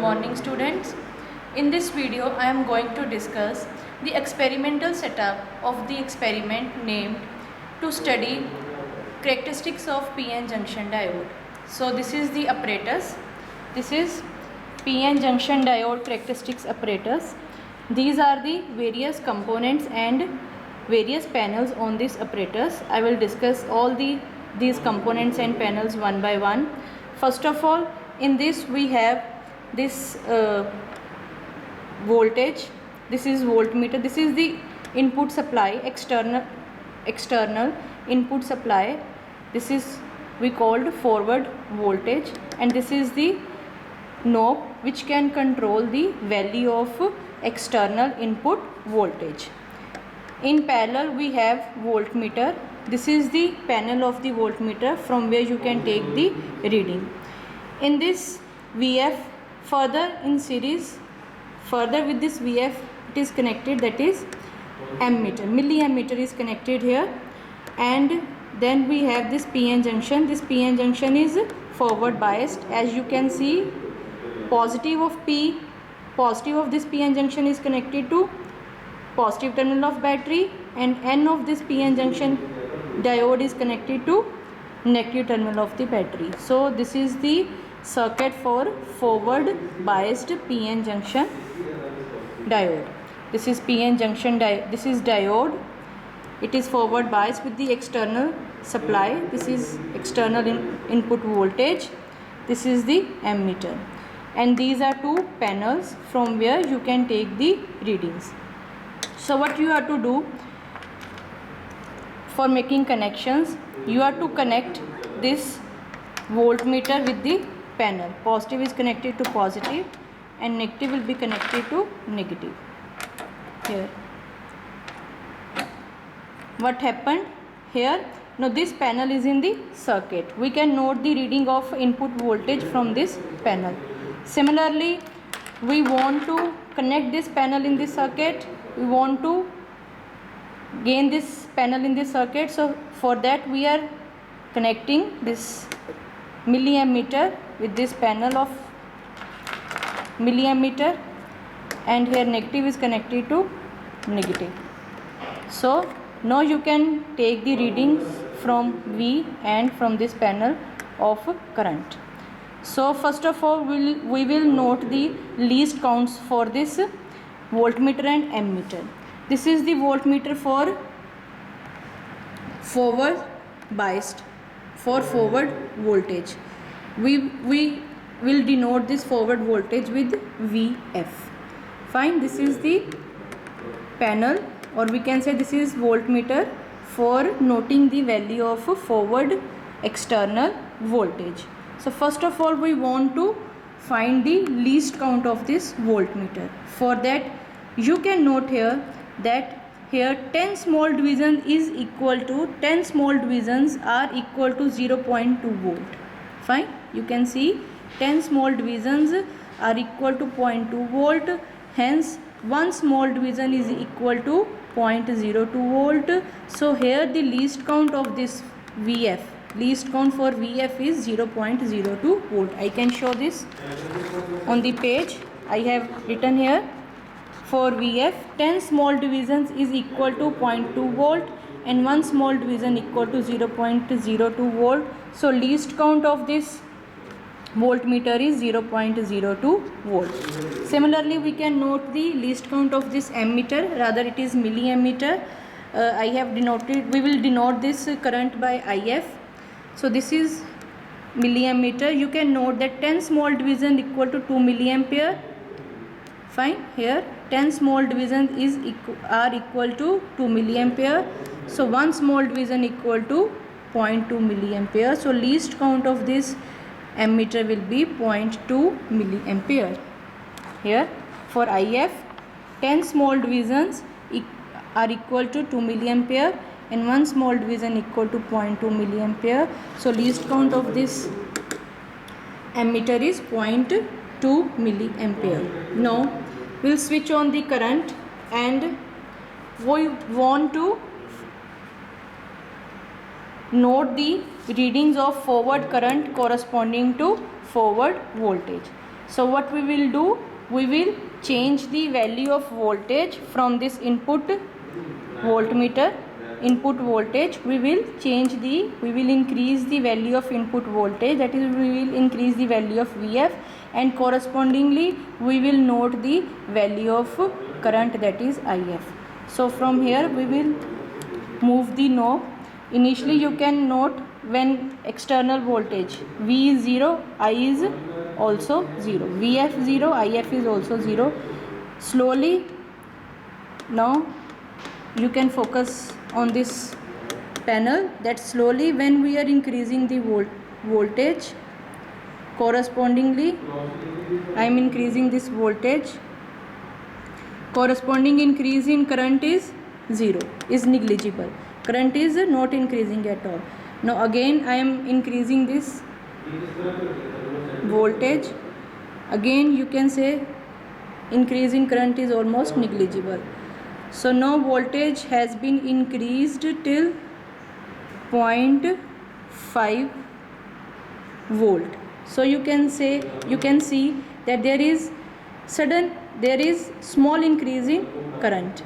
morning students. In this video I am going to discuss the experimental setup of the experiment named to study characteristics of PN junction diode. So this is the apparatus. This is PN junction diode characteristics apparatus. These are the various components and various panels on this apparatus. I will discuss all these components and panels one by one. First of all, in this we have this voltage. This is voltmeter. This is the input supply, external input supply. This is we called forward voltage, and this is the knob which can control the value of external input voltage. In parallel we have voltmeter. This is the panel of the voltmeter from where you can take the reading. In this VF, further in series, further with this VF it is connected, that is ammeter, milliammeter is connected here. And then we have this PN junction. This PN junction is forward biased. As you can see, positive of this PN junction is connected to positive terminal of battery, and N of this PN junction diode is connected to negative terminal of the battery. So this is the circuit for forward biased PN junction diode. This is PN junction this is diode. It is forward biased with the external supply. This is external input voltage. This is the ammeter, and these are two panels from where you can take the readings. So what you have to do for making connections, you have to connect this voltmeter with the panel. Positive is connected to positive and negative will be connected to negative. Here what happened here? Now this panel is in the circuit. We can note the reading of input voltage from this panel. Similarly, we want to connect this panel in this circuit. We want to gain this panel in this circuit. So for that we are connecting this milliammeter with this panel of milliammeter, and here negative is connected to negative. So now you can take the readings from V and from this panel of current. So first of all we will note the least counts for this voltmeter and ammeter. This is the voltmeter for forward biased, for forward voltage. We will denote this forward voltage with VF. Fine. This is the panel, or we can say this is voltmeter for noting the value of forward external voltage. So first of all we want to find the least count of this voltmeter. For that you can note here that here 10 small divisions is equal to 10 small divisions are equal to 0.2 volt. Fine. You can see 10 small divisions are equal to 0.2 volt. Hence one small division is equal to 0.02 volt. So here the least count of this VF, least count for VF is 0.02 volt. I can show this on the page. I have written here, for VF 10 small divisions is equal to 0.2 volt and one small division equal to 0.02 volt. So least count of this voltmeter is 0.02 volt. Similarly we can note the least count of this ammeter, rather it is milliammeter. I have denoted, we will denote this current by IF. So this is milliammeter. You can note that 10 small division equal to 2 milliampere. Fine. Here 10 small divisions are equal to 2 milliampere. So one small division equal to 0.2 milliampere. So least count of this ammeter will be 0.2 milliampere. Here for IF 10 small divisions are equal to 2 milliampere and one small division equal to 0.2 milliampere. So least count of this ammeter is 0.2 milliampere. Now we'll switch on the current, and we want to note the readings of forward current corresponding to forward voltage. So what we will do, we will change the value of voltage from this input voltmeter, input voltage, we will increase the value of input voltage, that is we will increase the value of Vf, and correspondingly we will note the value of current, that is If. So from here we will move the knob. Initially you can note when external voltage V is 0, I is also 0, Vf 0, If is also 0. Slowly now you can focus on this panel, that slowly when we are increasing the voltage, correspondingly I am increasing this voltage, corresponding increase in current is 0, is negligible, current is not increasing at all. Now again I am increasing this voltage, again you can say increase in current is almost negligible. So now voltage has been increased till 0.5 volt. So you can see that there is small increase in current,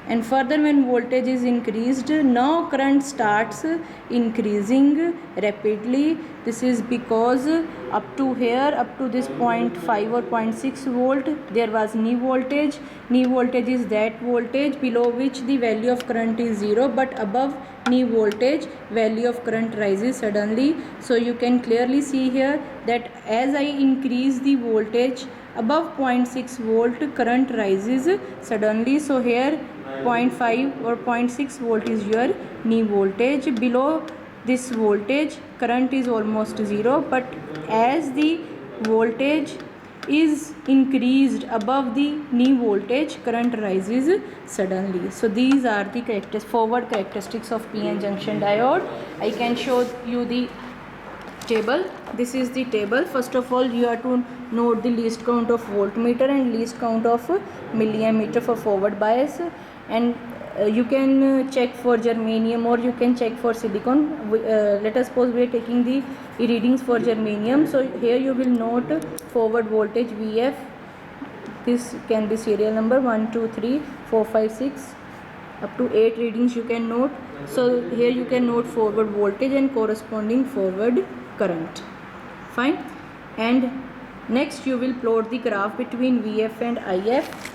and further when voltage is increased, now current starts increasing rapidly. This is because up to here, up to this 0.5 or 0.6 volt, there was knee voltage. Knee voltage is that voltage below which the value of current is 0, but above knee voltage value of current rises suddenly. So you can clearly see here that as I increase the voltage above 0.6 volt, current rises suddenly. So here 0.5 or 0.6 volt is your knee voltage. Below this voltage current is almost 0, but as the voltage is increased above the knee voltage, current rises suddenly. So these are the forward characteristics of PN junction diode. I can show you the table. This is the table. First of all you have to note the least count of voltmeter and least count of milliammeter for forward bias, and you can check for germanium or you can check for silicon. Let us suppose we are taking the readings for germanium. So here you will note forward voltage Vf. This can be serial number 1 2 3 4 5 6 up to 8 readings you can note. So here you can note forward voltage and corresponding forward current. Fine. And next you will plot the graph between Vf and If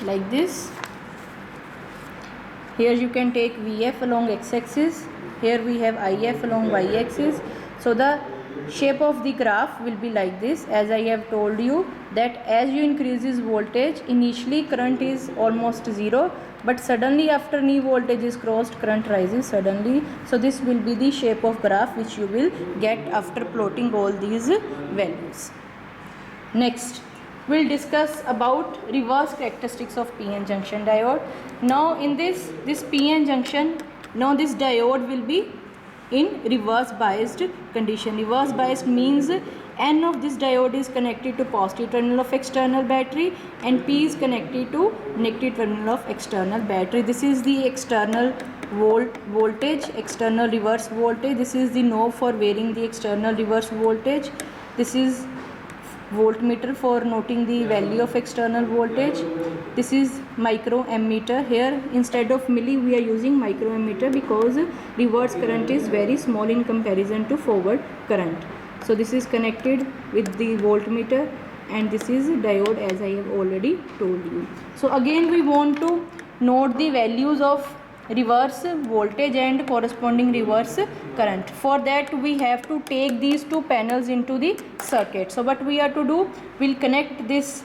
like this. Here you can take Vf along x-axis, here we have If along y-axis. So the shape of the graph will be like this. As I have told you that as you increases voltage, initially current is almost 0, but suddenly after knee voltage is crossed, current rises suddenly. So this will be the shape of graph which you will get after plotting all these values. Next we'll discuss about reverse characteristics of PN junction diode. Now in this PN junction, now this diode will be in reverse biased condition. Reverse biased means N of this diode is connected to positive terminal of external battery and P is connected to negative terminal of external battery. This is the external voltage, external reverse voltage. This is the knob for varying the external reverse voltage. This is voltmeter for noting the value of external voltage. This is microammeter. Here instead of milli we are using microammeter because reverse current is very small in comparison to forward current. So this is connected with the voltmeter and this is diode as I have already told you. So again we want to note the values of reverse voltage and corresponding reverse current. For that we have to take these two panels into the circuit. So what we have to do, we'll connect this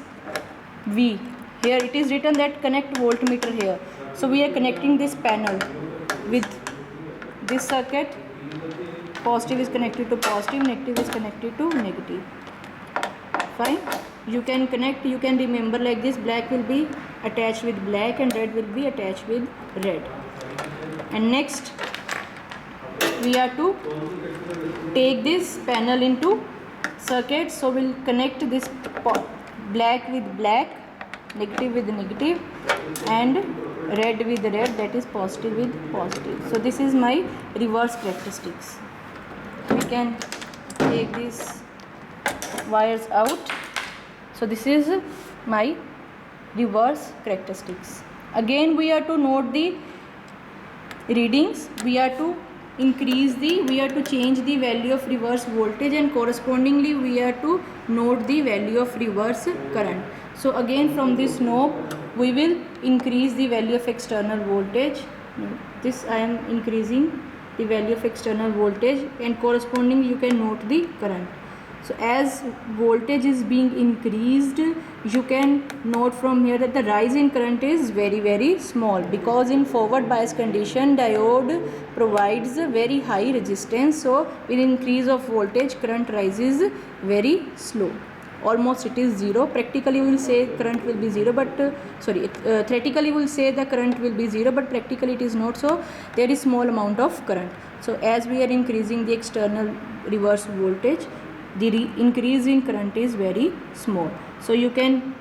V. Here it is written that connect voltmeter here. So we are connecting this panel with this circuit. Positive is connected to positive, negative is connected to negative. Fine. You can connect, you can remember like this, black will be attached with black and red will be attached with red. And next we have to take this panel into circuit. So we'll connect this black with black, negative with negative and red with red, that is positive with positive. So this is my reverse characteristics. We can take this wires out. So this is my reverse characteristics. Again we are to note the readings. We are to change the value of reverse voltage, and correspondingly we are to note the value of reverse current. So again from this knob we will increase the value of external voltage. This I am increasing the value of external voltage, and correspondingly you can note the current. So as voltage is being increased, you can note from here that the rise in current is very small, because in forward bias condition diode provides very high resistance. So with increase of voltage, current rises very slow, almost it is zero. Practically we will say current will be zero, but theoretically we will say the current will be zero, but practically it is not so. There is small amount of current. So as we are increasing the external reverse voltage, the increase in current is very small. So you can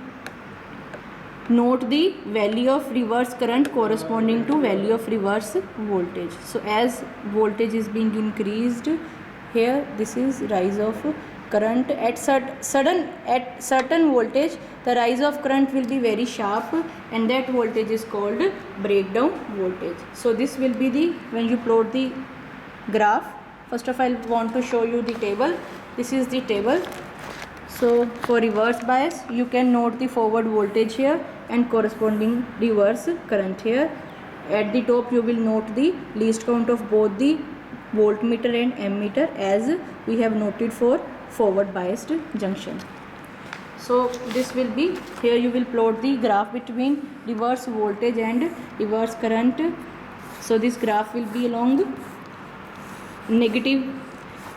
note the value of reverse current corresponding to value of reverse voltage. So as voltage is being increased here, this is rise of current. At certain voltage the rise of current will be very sharp, and that voltage is called breakdown voltage. So this will be the, when you plot the graph, first of all I want to show you the table. This is the table. So for reverse bias you can note the forward voltage here and corresponding reverse current here. At the top you will note the least count of both the voltmeter and ammeter, as we have noted for forward biased junction. So this will be, here you will plot the graph between reverse voltage and reverse current. So this graph will be along negative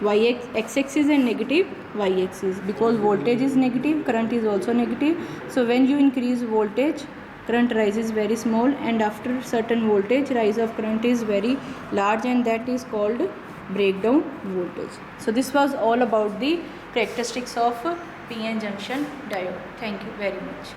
x-axis and negative y-axis, because voltage is negative, current is also negative. So when you increase voltage, current rises very small, and after certain voltage rise of current is very large, and that is called breakdown voltage. So this was all about the characteristics of PN junction diode. Thank you very much.